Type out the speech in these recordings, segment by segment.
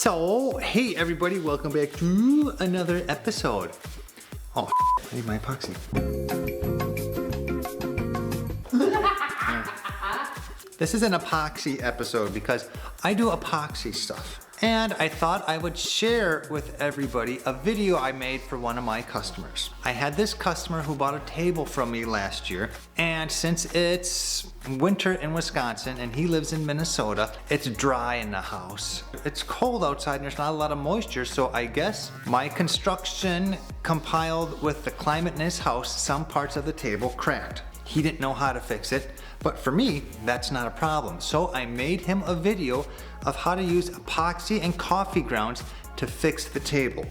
So, hey everybody, welcome back to another episode. Oh, I need my epoxy. This is an epoxy episode because I do epoxy stuff. And I thought I would share with everybody a video I made for one of my customers. I had this customer who bought a table from me last year, and since it's winter in Wisconsin and he lives in Minnesota, it's dry in the house. It's cold outside and there's not a lot of moisture, so I guess my construction compiled with the climate in his house, some parts of the table cracked. He didn't know how to fix it, but for me, that's not a problem. So I made him a video of how to use epoxy and coffee grounds to fix the table.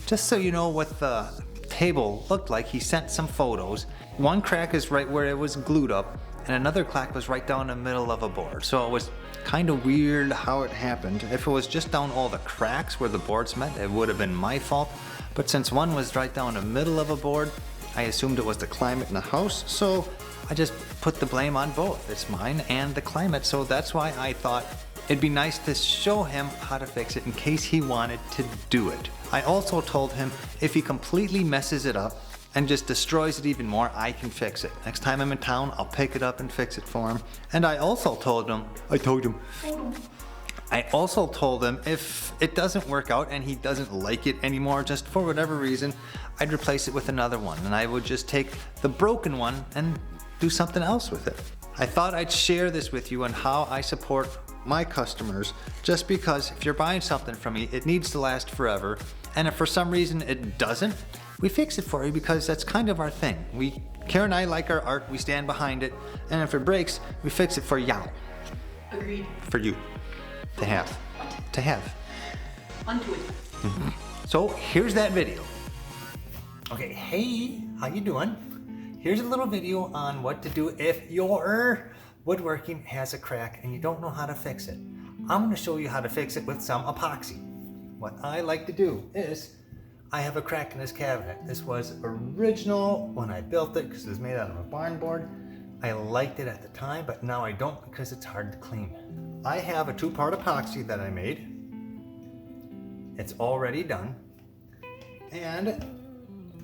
Just so you know what the table looked like, he sent some photos. One crack is right where it was glued up, and another crack was right down the middle of a board. So it was kind of weird how it happened. If it was just down all the cracks where the boards met, it would have been my fault. But since one was right down the middle of a board, I assumed it was the climate in the house, so I just put the blame on both. It's mine and the climate, so that's why I thought it'd be nice to show him how to fix it in case he wanted to do it. I also told him if he completely messes it up and just destroys it even more, I can fix it. Next time I'm in town, I'll pick it up and fix it for him. And I also told him if it doesn't work out and he doesn't like it anymore, just for whatever reason, I'd replace it with another one. And I would just take the broken one and do something else with it. I thought I'd share this with you on how I support my customers, just because if you're buying something from me, it needs to last forever. And if for some reason it doesn't, we fix it for you because that's kind of our thing. Karen and I like our art, we stand behind it, and if it breaks, we fix it for y'all. Agreed. For you. To have. To have. Unto it. So here's that video. Okay, hey, how you doing? Here's a little video on what to do if your woodworking has a crack and you don't know how to fix it. I'm going to show you how to fix it with some epoxy. What I like to do is, I have a crack in this cabinet. This was original when I built it because it was made out of a barn board. I liked it at the time, but now I don't because it's hard to clean. I have a 2-part epoxy that I made. It's already done. And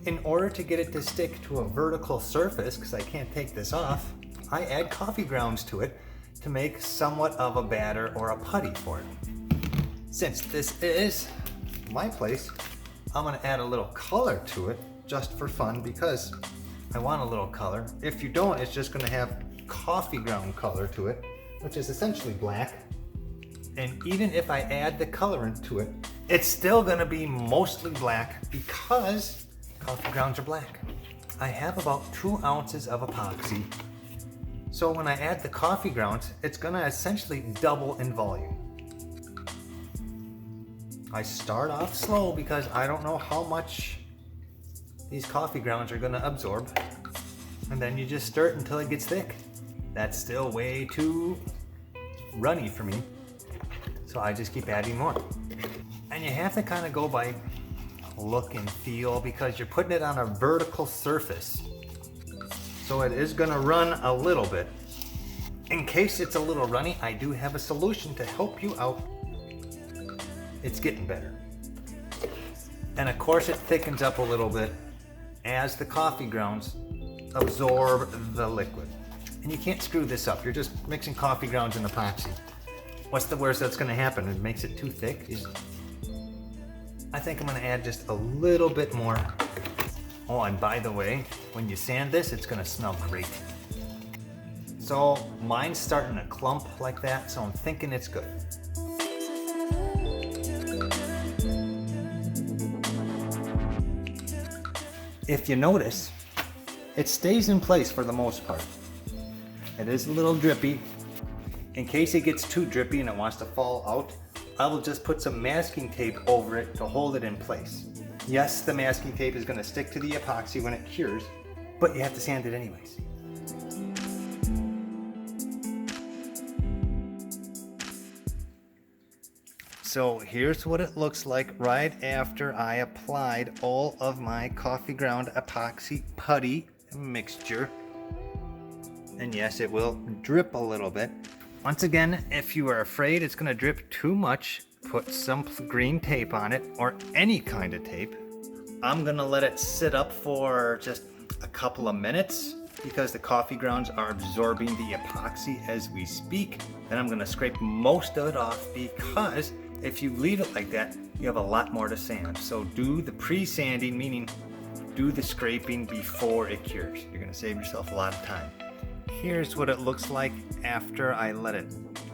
in order to get it to stick to a vertical surface, because I can't take this off, I add coffee grounds to it to make somewhat of a batter or a putty for it. Since this is my place, I'm going to add a little color to it just for fun because I want a little color. If you don't, it's just going to have coffee ground color to it, which is essentially black. And even if I add the colorant to it, it's still going to be mostly black because coffee grounds are black. I have about 2 ounces of epoxy. So when I add the coffee grounds, it's going to essentially double in volume. I start off slow because I don't know how much these coffee grounds are going to absorb. And then you just stir it until it gets thick. That's still way too runny for me. So I just keep adding more. And you have to kind of go by look and feel because you're putting it on a vertical surface. So it is going to run a little bit. In case it's a little runny, I do have a solution to help you out. It's getting better. And of course it thickens up a little bit as the coffee grounds absorb the liquid. And you can't screw this up. You're just mixing coffee grounds and epoxy. What's the worst that's going to happen? It makes it too thick. I think I'm going to add just a little bit more. Oh, and by the way, when you sand this, it's going to smell great. So mine's starting to clump like that, so I'm thinking it's good. If you notice, it stays in place for the most part. It is a little drippy. In case it gets too drippy and it wants to fall out, I will just put some masking tape over it to hold it in place. Yes, the masking tape is going to stick to the epoxy when it cures, but you have to sand it anyways. So here's what it looks like right after I applied all of my coffee ground epoxy putty mixture. And yes, it will drip a little bit. Once again, if you are afraid it's going to drip too much, put some green tape on it, or any kind of tape. I'm gonna let it sit up for just a couple of minutes because the coffee grounds are absorbing the epoxy as we speak. Then I'm gonna scrape most of it off, because if you leave it like that, you have a lot more to sand. So do the pre-sanding, meaning do the scraping before it cures. You're gonna save yourself a lot of time. Here's what it looks like after I let it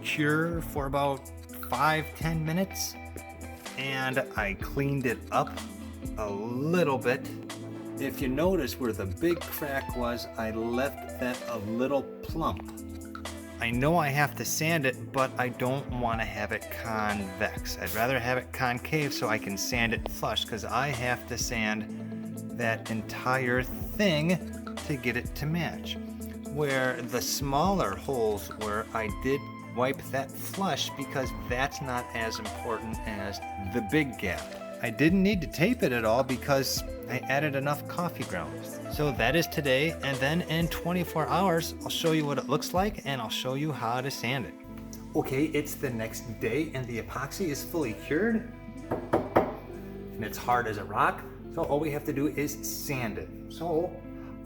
cure for about 5-10 minutes, and I cleaned it up a little bit. If you notice where the big crack was, I left that a little plump. I know I have to sand it, but I don't want to have it convex. I'd rather have it concave so I can sand it flush, because I have to sand that entire thing to get it to match. Where the smaller holes were, I did wipe that flush because that's not as important as the big gap. I didn't need to tape it at all because I added enough coffee grounds. So that is today, and then in 24 hours, I'll show you what it looks like and I'll show you how to sand it. Okay, it's the next day and the epoxy is fully cured and it's hard as a rock. So all we have to do is sand it. So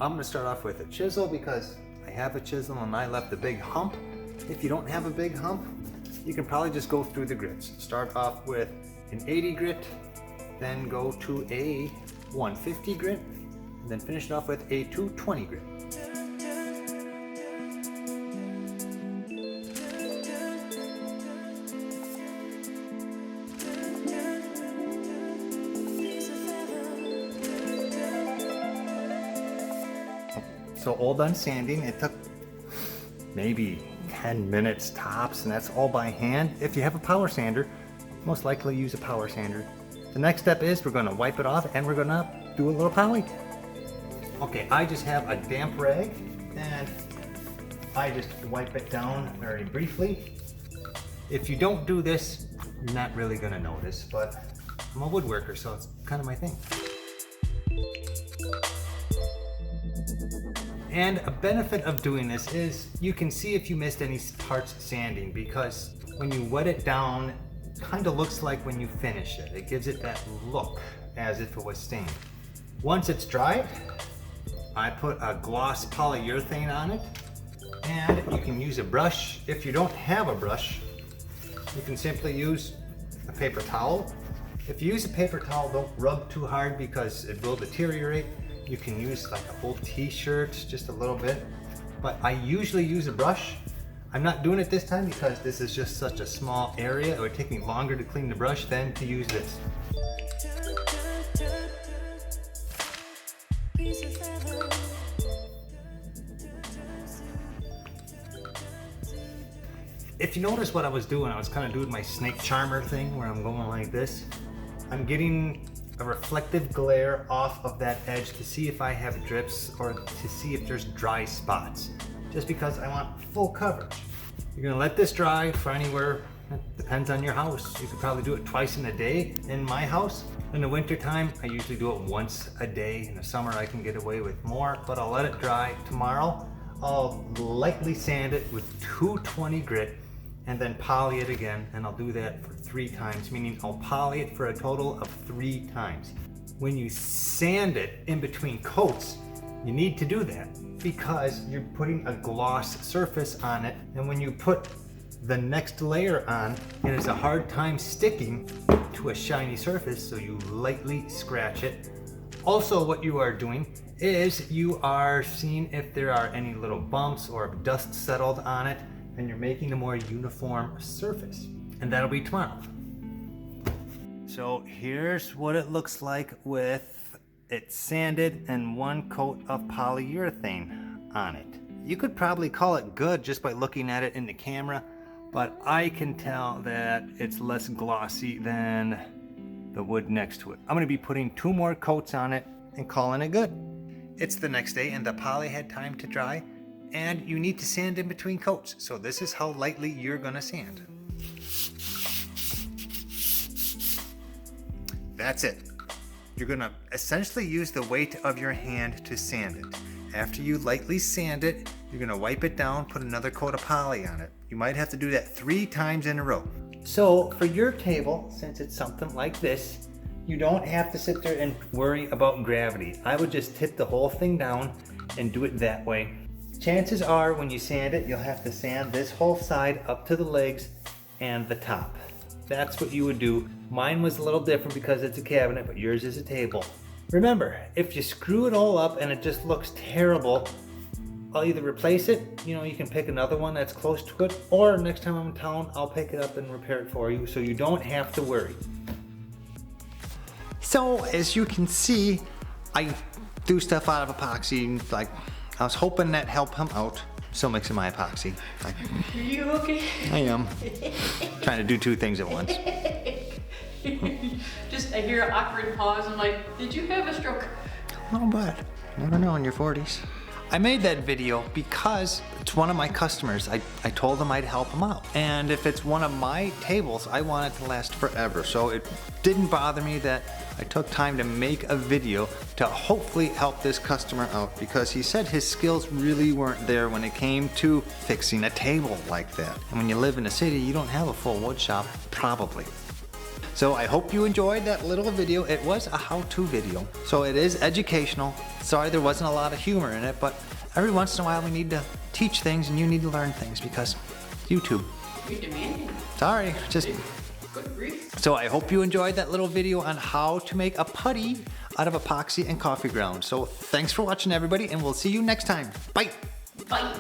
I'm gonna start off with a chisel because I have a chisel and I left a big hump. If you don't have a big hump, you can probably just go through the grits. Start off with an 80 grit, then go to a 150 grit, and then finish it off with a 220 grit. So all done sanding. It took maybe 10 minutes tops, and that's all by hand. If you have a power sander, most likely use a power sander. The next step is we're gonna wipe it off and we're gonna do a little poly. Okay, I just have a damp rag and I just wipe it down very briefly. If you don't do this, you're not really gonna notice, but I'm a woodworker, so it's kind of my thing. And a benefit of doing this is you can see if you missed any parts sanding, because when you wet it down, it kind of looks like when you finish it. It gives it that look as if it was stained. Once it's dried, I put a gloss polyurethane on it, and you can use a brush. If you don't have a brush, you can simply use a paper towel. If you use a paper towel, don't rub too hard because it will deteriorate. You can use like an old t-shirt, just a little bit, but I usually use a brush. I'm not doing it this time because this is just such a small area. It would take me longer to clean the brush than to use this. If you notice what I was doing, I was kind of doing my snake charmer thing where I'm going like this. I'm getting a reflective glare off of that edge to see if I have drips or to see if there's dry spots, just because I want full coverage. You're gonna let this dry for anywhere, it depends on your house. You could probably do it twice in a day. In my house, in the winter time, I usually do it once a day. In the summer, I can get away with more, but I'll let it dry. Tomorrow, I'll lightly sand it with 220 grit and then poly it again, and I'll do that for 3 times, meaning I'll poly it for a total of 3 times. When you sand it in between coats, you need to do that because you're putting a gloss surface on it, and when you put the next layer on, it has a hard time sticking to a shiny surface, so you lightly scratch it. Also, what you are doing is you are seeing if there are any little bumps or if dust settled on it, and you're making a more uniform surface. And that'll be tomorrow. So here's what it looks like with it sanded and 1 coat of polyurethane on it. You could probably call it good just by looking at it in the camera, but I can tell that it's less glossy than the wood next to it. I'm gonna be putting 2 more coats on it and calling it good. It's the next day and the poly had time to dry, and you need to sand in between coats. So this is how lightly you're gonna sand. That's it. You're gonna essentially use the weight of your hand to sand it. After you lightly sand it, you're gonna wipe it down, put another coat of poly on it. You might have to do that 3 times in a row. So for your table, since it's something like this, you don't have to sit there and worry about gravity. I would just tip the whole thing down and do it that way. Chances are when you sand it, you'll have to sand this whole side up to the legs and the top. That's what you would do. Mine was a little different because it's a cabinet, but yours is a table. Remember, if you screw it all up and it just looks terrible, I'll either replace it, you know, you can pick another one that's close to it, or next time I'm in town, I'll pick it up and repair it for you so you don't have to worry. So as you can see, I do stuff out of epoxy. Like, I was hoping that helped him out. Still mixing my epoxy. Are you okay? I am. Trying to do two things at once. Just, I hear an awkward pause. I'm like, did you have a stroke? Oh, but never know in your 40s. I made that video because it's one of my customers. I told them I'd help them out. And if it's one of my tables, I want it to last forever. So it didn't bother me that I took time to make a video to hopefully help this customer out, because he said his skills really weren't there when it came to fixing a table like that. And when you live in a city, you don't have a full wood shop, probably. So I hope you enjoyed that little video. It was a how-to video, so it is educational. Sorry there wasn't a lot of humor in it, but every once in a while we need to teach things and you need to learn things because YouTube. You're demanding. Sorry, just... Good grief. So I hope you enjoyed that little video on how to make a putty out of epoxy and coffee grounds. So thanks for watching, everybody, and we'll see you next time. Bye. Bye.